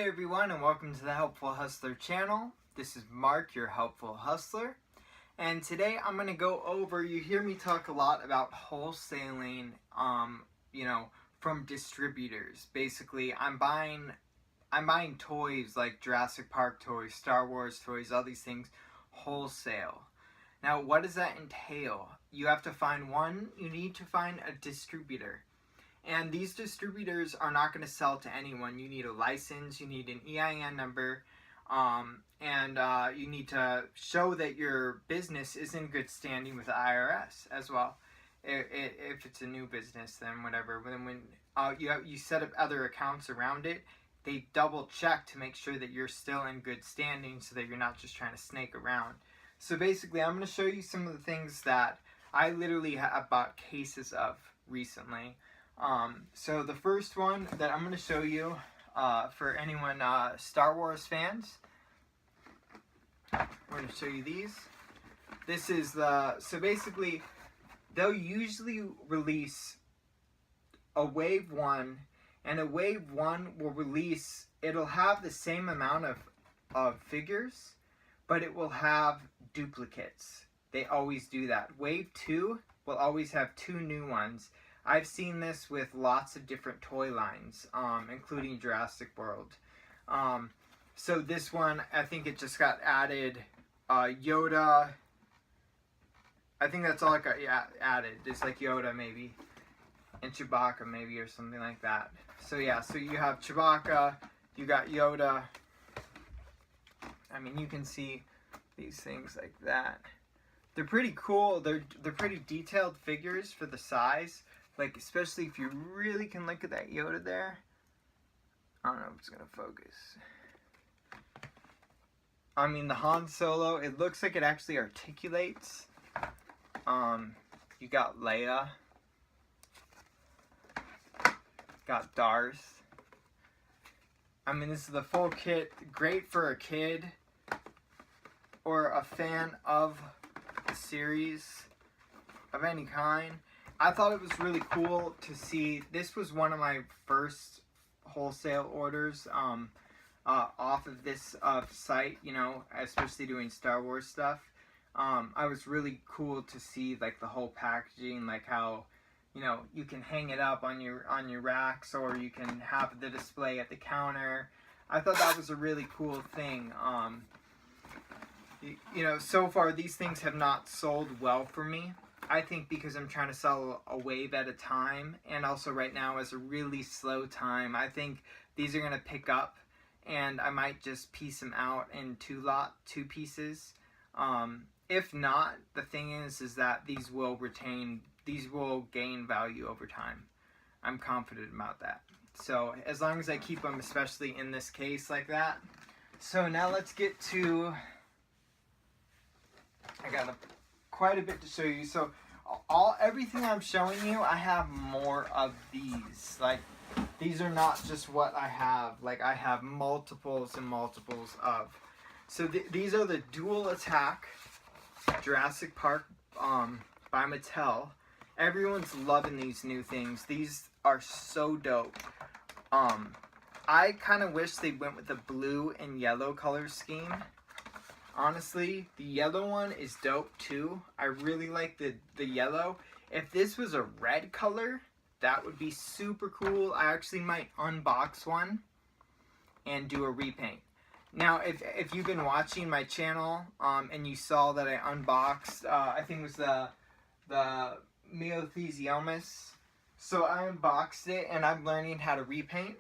Hey everyone, and welcome to the Helpful Hustler channel. This is Mark, your Helpful Hustler, and today I'm going to go over, you hear me talk a lot about wholesaling, from distributors. Basically, I'm buying toys like Jurassic Park toys, Star Wars toys, all these things wholesale. Now, what does that entail? You have to find you need to find a distributor. And these distributors are not going to sell to anyone. You need a license, you need an EIN number, and you need to show that your business is in good standing with the IRS as well. If it's a new business, then whatever. But then when you set up other accounts around it, they double check to make sure that you're still in good standing so that you're not just trying to snake around. So basically, I'm going to show you some of the things that I literally have bought cases of recently. So the first one that I'm going to show you, for anyone Star Wars fans, we're going to show you these. This is so basically, they'll usually release a wave 1, and a wave 1 will release, it'll have the same amount of figures, but it will have duplicates. They always do that. Wave 2 will always have 2 new ones. I've seen this with lots of different toy lines, including Jurassic World. So this one, I think it just got added. Yoda, I think that's all it got added. It's like Yoda maybe, and Chewbacca maybe, or something like that. So yeah, so you have Chewbacca, you got Yoda. I mean, you can see these things like that. They're pretty cool. They're pretty detailed figures for the size. Like, especially if you really can look at that Yoda there. I don't know if it's going to focus. I mean, the Han Solo, it looks like it actually articulates. You got Leia. Got Darth. I mean, this is the full kit. Great for a kid or a fan of the series of any kind. I thought it was really cool to see. This was one of my first wholesale orders off of this site, especially doing Star Wars stuff. I was really cool to see like the whole packaging, like how you can hang it up on your racks, or you can have the display at the counter. I thought that was a really cool thing. So far these things have not sold well for me. I think because I'm trying to sell a wave at a time, and also right now is a really slow time. I think these are going to pick up, and I might just piece them out in two pieces. If not, the thing is that these will gain value over time. I'm confident about that. So as long as I keep them, especially in this case like that. So now let's get to, I got quite a bit to show you. So everything I'm showing you, I have more of these. Like, these are not just what I have. Like, I have multiples and multiples of. So these are the dual attack Jurassic Park by Mattel. Everyone's loving these new things. These are so dope. I kind of wish they went with the blue and yellow color scheme. Honestly, the yellow one is dope too. I really like the yellow. If this was a red color, that would be super cool. I actually might unbox one and do a repaint. Now, if you've been watching my channel and you saw that I unboxed, I think it was the Meothesiomys. So I unboxed it, and I'm learning how to repaint.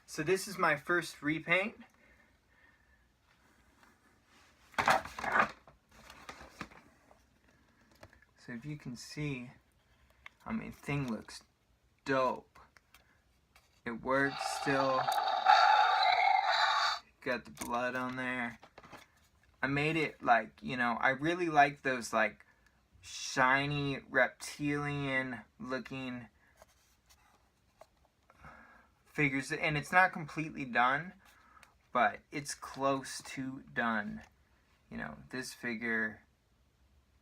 So this is my first repaint. So if you can see, I mean, thing looks dope. It works still. Got the blood on there. I made it like, I really like those like shiny reptilian looking figures. And it's not completely done, but it's close to done. This figure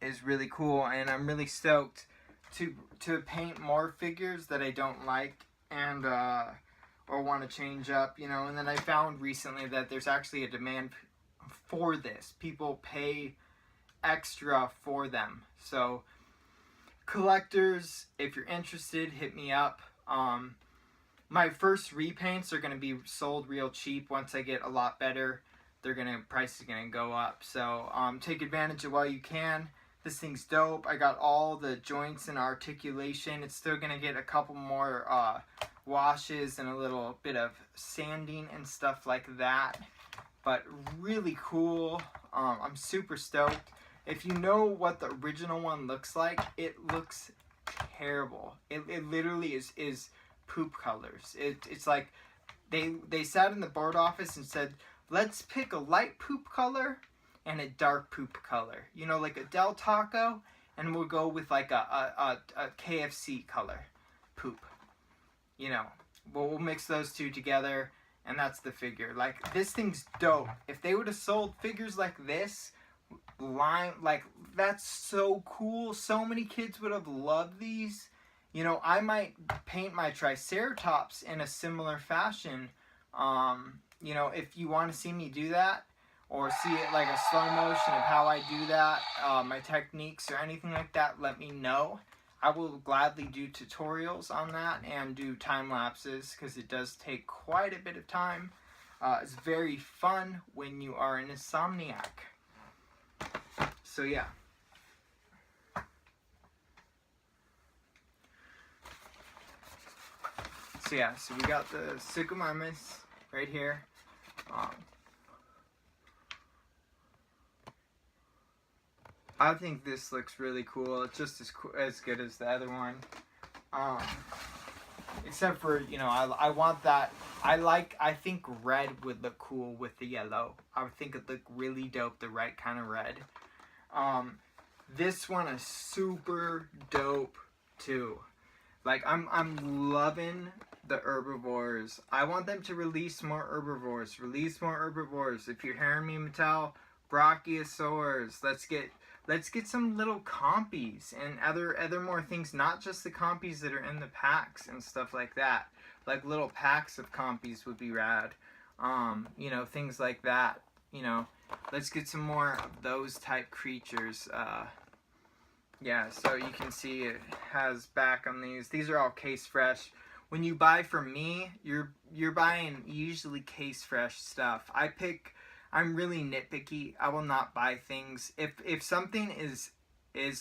is really cool, and I'm really stoked to paint more figures that I don't like, and or want to change up, you know. And then I found recently that there's actually a demand for this. People pay extra for them. So collectors, if you're interested, hit me up. My first repaints are going to be sold real cheap. Once I get a lot better, price is gonna go up. So take advantage of while you can. This thing's dope. I got all the joints and articulation. It's still gonna get a couple more washes and a little bit of sanding and stuff like that, but really cool. I'm super stoked. If you know what the original one looks like, it looks terrible. It literally is poop colors. It's like they sat in the board office and said, let's pick a light poop color and a dark poop color. You know, like a Del Taco, and we'll go with like a KFC color poop. You know, we'll mix those two together, and that's the figure. Like, this thing's dope. If they would have sold figures like this, that's so cool. So many kids would have loved these. You know, I might paint my Triceratops in a similar fashion. You know, if you want to see me do that, or see it like a slow motion of how I do that, my techniques or anything like that, let me know. I will gladly do tutorials on that and do time lapses, because it does take quite a bit of time. It's very fun when you are an insomniac. So yeah. So we got the Suchomimus right here. I think this looks really cool. It's just as good as the other one. Except for, you know, I want that. I think red would look cool with the yellow. I would think it'd look really dope, the right kind of red. This one is super dope too. Like, I'm loving the herbivores. I want them to release more herbivores. Release more herbivores. If you're hearing me, Mattel, brachiosaurs. Let's get some little compies and other more things. Not just the compies that are in the packs and stuff like that. Like little packs of compies would be rad. You know, things like that. You know, let's get some more of those type creatures. Yeah, so you can see it has back on these. These are all case fresh. When you buy from me, you're buying usually case fresh stuff. I'm really nitpicky. I will not buy things. If something is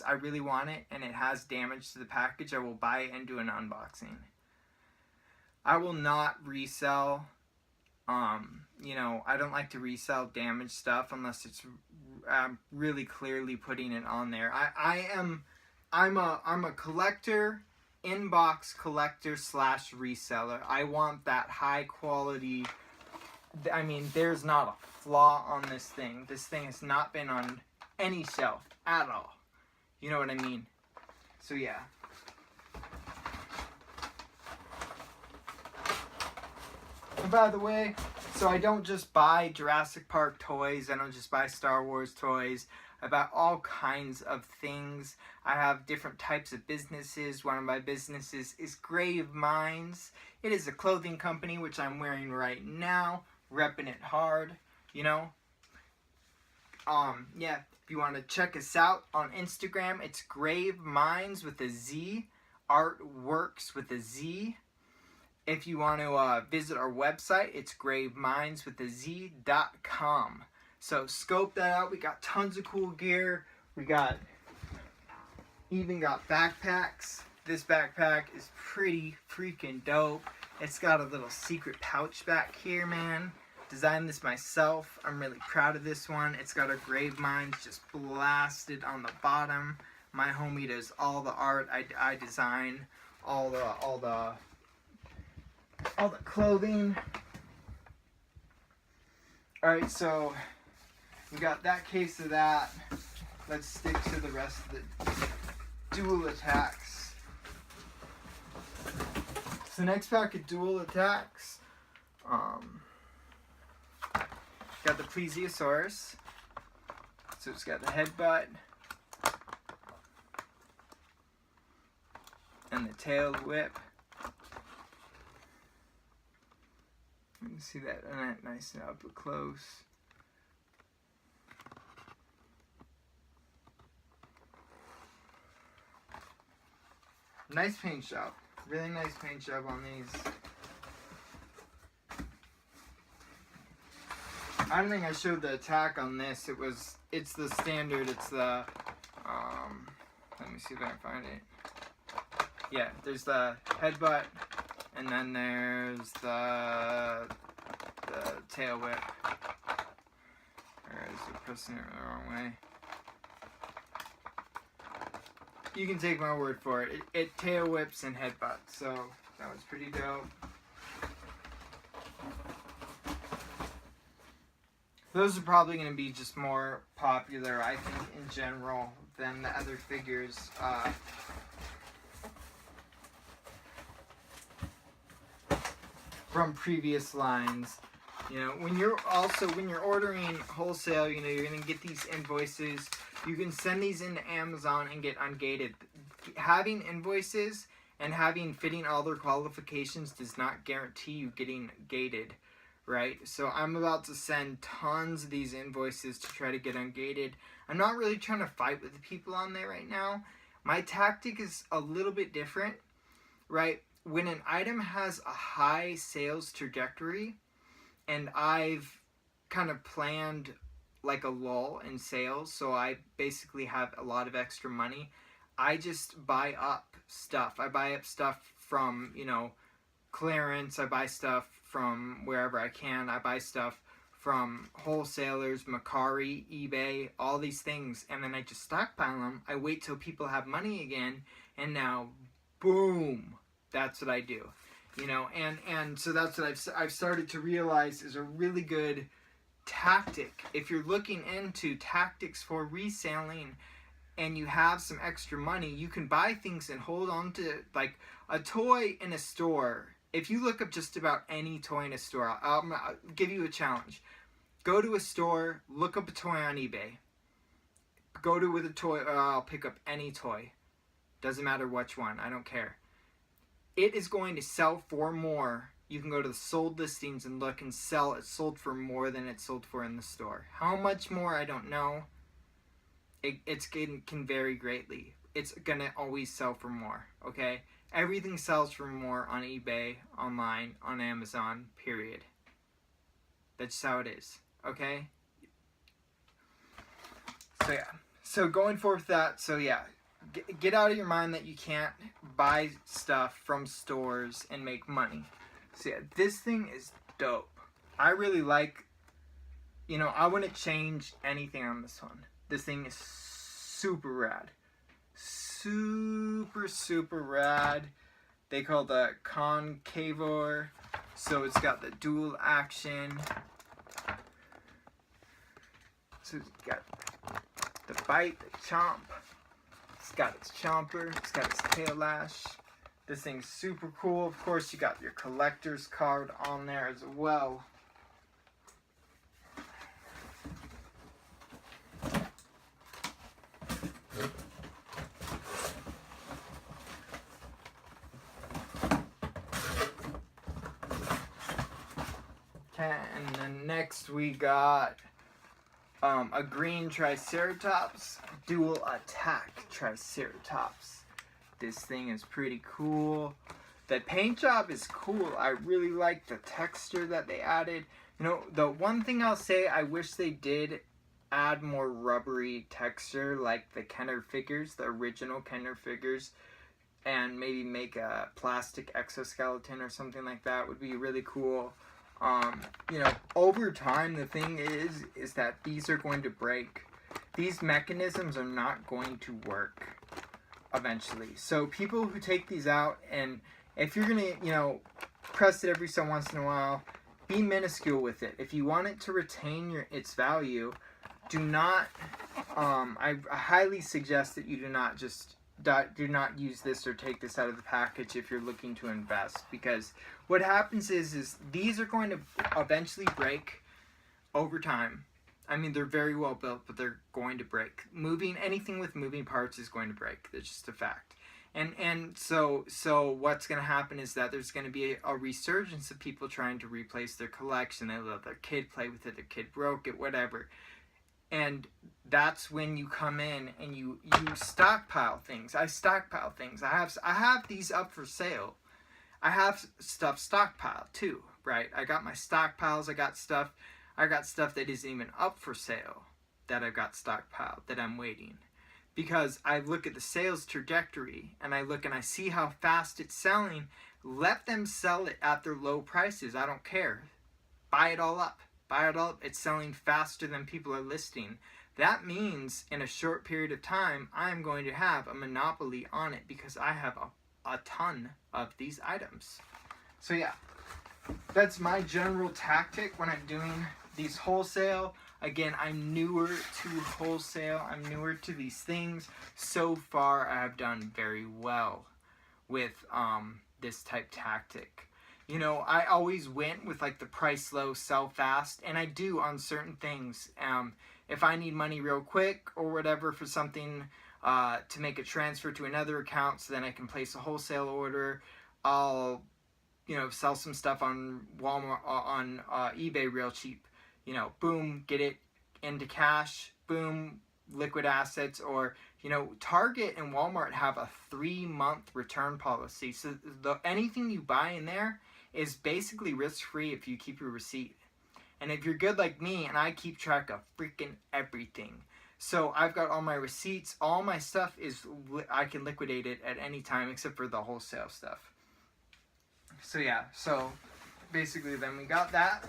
I really want it and it has damage to the package, I will buy it and do an unboxing. I will not resell. You know, I don't like to resell damaged stuff unless it's really clearly putting it on there. I'm a collector, inbox collector / reseller. I want that high quality. I mean, there's not a flaw on this thing. This thing has not been on any shelf at all. You know what I mean? So yeah. And by the way, so I don't just buy Jurassic Park toys. I don't just buy Star Wars toys. I buy all kinds of things. I have different types of businesses. One of my businesses is Grave Minds. It is a clothing company, which I'm wearing right now. Repping it hard, you know. Yeah, if you want to check us out on Instagram, it's Grave Minds with a Z. Artworks with a Z. If you want to visit our website, it's gravemindswithaz.com. So scope that out. We got tons of cool gear. We even got backpacks. This backpack is pretty freaking dope. It's got a little secret pouch back here, man. Designed this myself. I'm really proud of this one. It's got a Grave Minds just blasted on the bottom. My homie does all the art. I design all the clothing. Alright, so we got that case of that. Let's stick to the rest of the dual attacks. So next pack of dual attacks. Got the Plesiosaurus. So it's got the headbutt and the tail whip. can see that nice and up close. Nice paint job. Really nice paint job on these. I don't think I showed the attack on this. It's the standard. It's the let me see if I can find it. Yeah, there's the headbutt, and then there's the tail whip. Or is it pressing it the wrong way? You can take my word for it. It tail whips and headbutts, so that was pretty dope. Those are probably going to be just more popular, I think, in general than the other figures. From previous lines. You know, when you're ordering wholesale, you know, you're going to get these invoices. You can send these into Amazon and get ungated. Having invoices and fitting all their qualifications does not guarantee you getting gated, right? So I'm about to send tons of these invoices to try to get ungated. I'm not really trying to fight with the people on there right now. My tactic is a little bit different, right? When an item has a high sales trajectory and I've kind of planned like a lull in sales, so I basically have a lot of extra money, I just buy up stuff. I buy up stuff from, you know, clearance. I buy stuff from wherever I can. I buy stuff from wholesalers, Mercari, eBay, all these things, and then I just stockpile them. I wait till people have money again, and now, boom, that's what I do. You know, and so that's what I've started to realize is a really good tactic. If you're looking into tactics for reselling and you have some extra money, you can buy things and hold on to, like, a toy in a store. If you look up just about any toy in a store, I'll give you a challenge. Go to a store, look up a toy on eBay. Go to with a toy, or I'll pick up any toy. Doesn't matter which one, I don't care. It is going to sell for more. You can go to the sold listings and look and sell. It's sold for more than it's sold for in the store. How much more, I don't know. It can vary greatly. It's going to always sell for more, okay? Everything sells for more on eBay, online, on Amazon, period. That's how it is, okay? So yeah. So going forth with that, so yeah. Get out of your mind that you can't buy stuff from stores and make money. So yeah, this thing is dope. I really like, you know, I wouldn't change anything on this one. This thing is super rad. Super, super rad. They call the concavor. So it's got the dual action. So it's got the bite, the chomp. It's got its chomper, it's got its tail lash. This thing's super cool. Of course, you got your collector's card on there as well. Okay, and then next we got a green Triceratops, dual attack Triceratops. This thing is pretty cool. The paint job is cool. I really like the texture that they added. You know, the one thing I'll say, I wish they did add more rubbery texture like the Kenner figures, the original Kenner figures, and maybe make a plastic exoskeleton or something like that would be really cool. You know, over time, the thing is that these are going to break. These mechanisms are not going to work eventually. So people who take these out, and if you're gonna, you know, press it every so once in a while, be minuscule with it. If you want it to retain its value, do not, I highly suggest that you do not use this or take this out of the package if you're looking to invest, because what happens is these are going to eventually break over time. I mean, they're very well built, but they're going to break. Anything with moving parts is going to break. That's just a fact. And so what's going to happen is that there's going to be a resurgence of people trying to replace their collection. They let their kid play with it, their kid broke it, whatever. And that's when you come in and you stockpile things. I stockpile things. I have these up for sale. I have stuff stockpiled too, right? I got my stockpiles. I got stuff that isn't even up for sale that I've got stockpiled that I'm waiting. Because I look at the sales trajectory and I look and I see how fast it's selling. Let them sell it at their low prices. I don't care. Buy it all up. Buy it all up. It's selling faster than people are listing. That means in a short period of time, I'm going to have a monopoly on it because I have a ton of these items. So yeah, that's my general tactic when I'm doing these wholesale. Again, I'm newer to wholesale. I'm newer to these things. So far, I have done very well with this type tactic. You know, I always went with like the price low, sell fast, and I do on certain things. If I need money real quick or whatever for something to make a transfer to another account so then I can place a wholesale order, I'll, you know, sell some stuff on Walmart, on eBay real cheap. You know, boom, get it into cash, boom, liquid assets. Or, you know, Target and Walmart have a 3-month return policy. So anything you buy in there is basically risk-free if you keep your receipt. And if you're good like me, and I keep track of freaking everything. So I've got all my receipts, all my stuff is, I can liquidate it at any time except for the wholesale stuff. So yeah, so basically then we got that.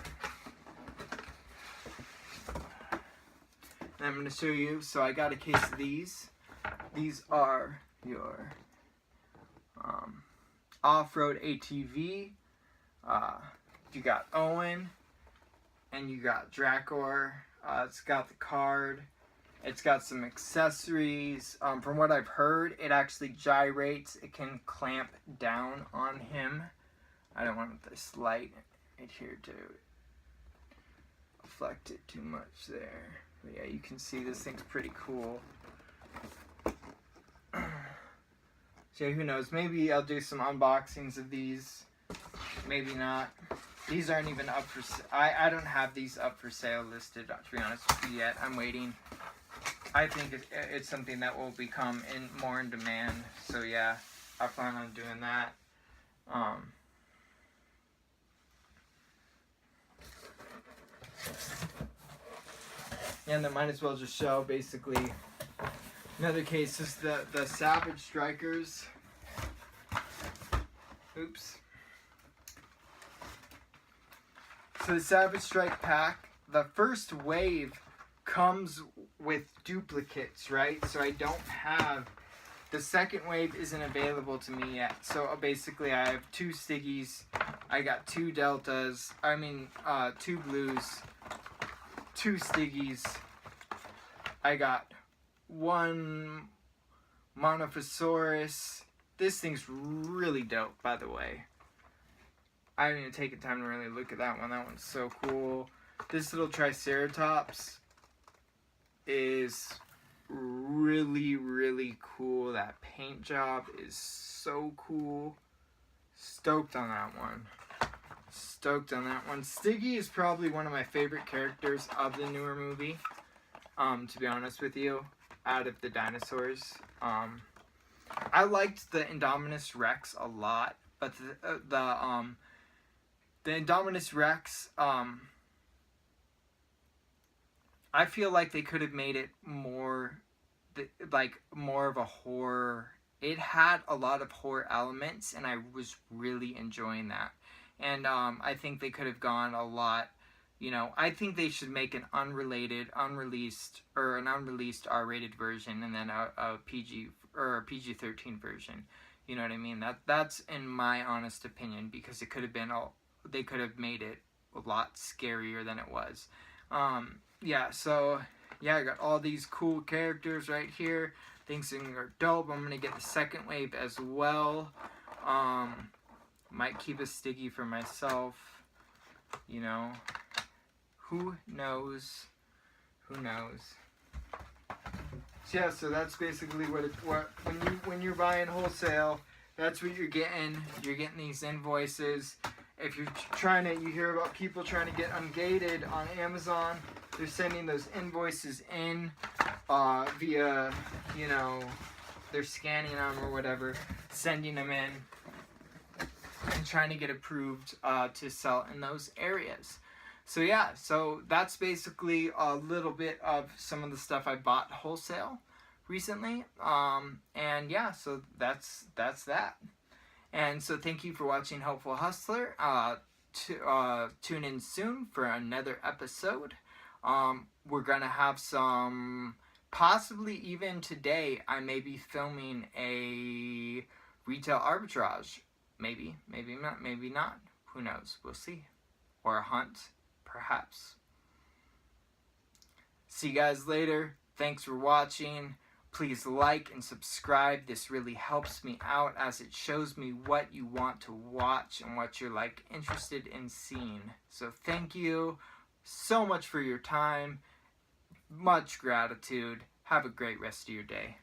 And I'm going to show you, so I got a case of these. These are your off-road ATV. You got Owen, and you got Dracor. It's got the card. It's got some accessories. From what I've heard, it actually gyrates. It can clamp down on him. I don't want this light adhere to reflect it too much there. But yeah, you can see this thing's pretty cool. So who knows? Maybe I'll do some unboxings of these. Maybe not. These aren't even up for sale. I don't have these up for sale listed, to be honest with you, yet. I'm waiting. I think it's something that will become more in demand. So yeah, I plan on doing that. And then might as well just show basically another case is the Savage Strikers. Oops. So the Savage Strike pack, the first wave comes with duplicates, right? So I don't have, the second wave isn't available to me yet. So basically I have 2 Stiggies, I got 2 Deltas, 2 Blues, 2 Stiggies, I got 1 Monophosaurus. This thing's really dope, by the way. I haven't even taken time to really look at that one. That one's so cool. This little Triceratops is really, really cool. That paint job is so cool. Stoked on that one. Stoked on that one. Stiggy is probably one of my favorite characters of the newer movie. To be honest with you, out of the dinosaurs. I liked the Indominus Rex a lot, but the Indominus Rex, I feel like they could have made it more of a horror. It had a lot of horror elements, and I was really enjoying that. And I think they could have gone a lot. You know, I think they should make an unreleased R-rated version, and then a PG or a PG-13 version. You know what I mean? That's in my honest opinion, because it could have been they could have made it a lot scarier than it was. Yeah, so yeah, I got all these cool characters right here. Things are dope. I'm gonna get the second wave as well. Might keep a Stiggy for myself. You know, who knows? Who knows? So yeah, so that's basically what when you're buying wholesale, that's what you're getting. You're getting these invoices. If you're you hear about people trying to get ungated on Amazon, they're sending those invoices in via, they're scanning them or whatever, sending them in, and trying to get approved to sell in those areas. So yeah, so that's basically a little bit of some of the stuff I bought wholesale recently. And yeah, so that's that. And so thank you for watching Helpful Hustler. Tune in soon for another episode. We're going to have some, possibly even today, I may be filming a retail arbitrage. Maybe not. Who knows? We'll see. Or a hunt, perhaps. See you guys later. Thanks for watching. Please like and subscribe. This really helps me out as it shows me what you want to watch and what you're interested in seeing. So thank you so much for your time. Much gratitude. Have a great rest of your day.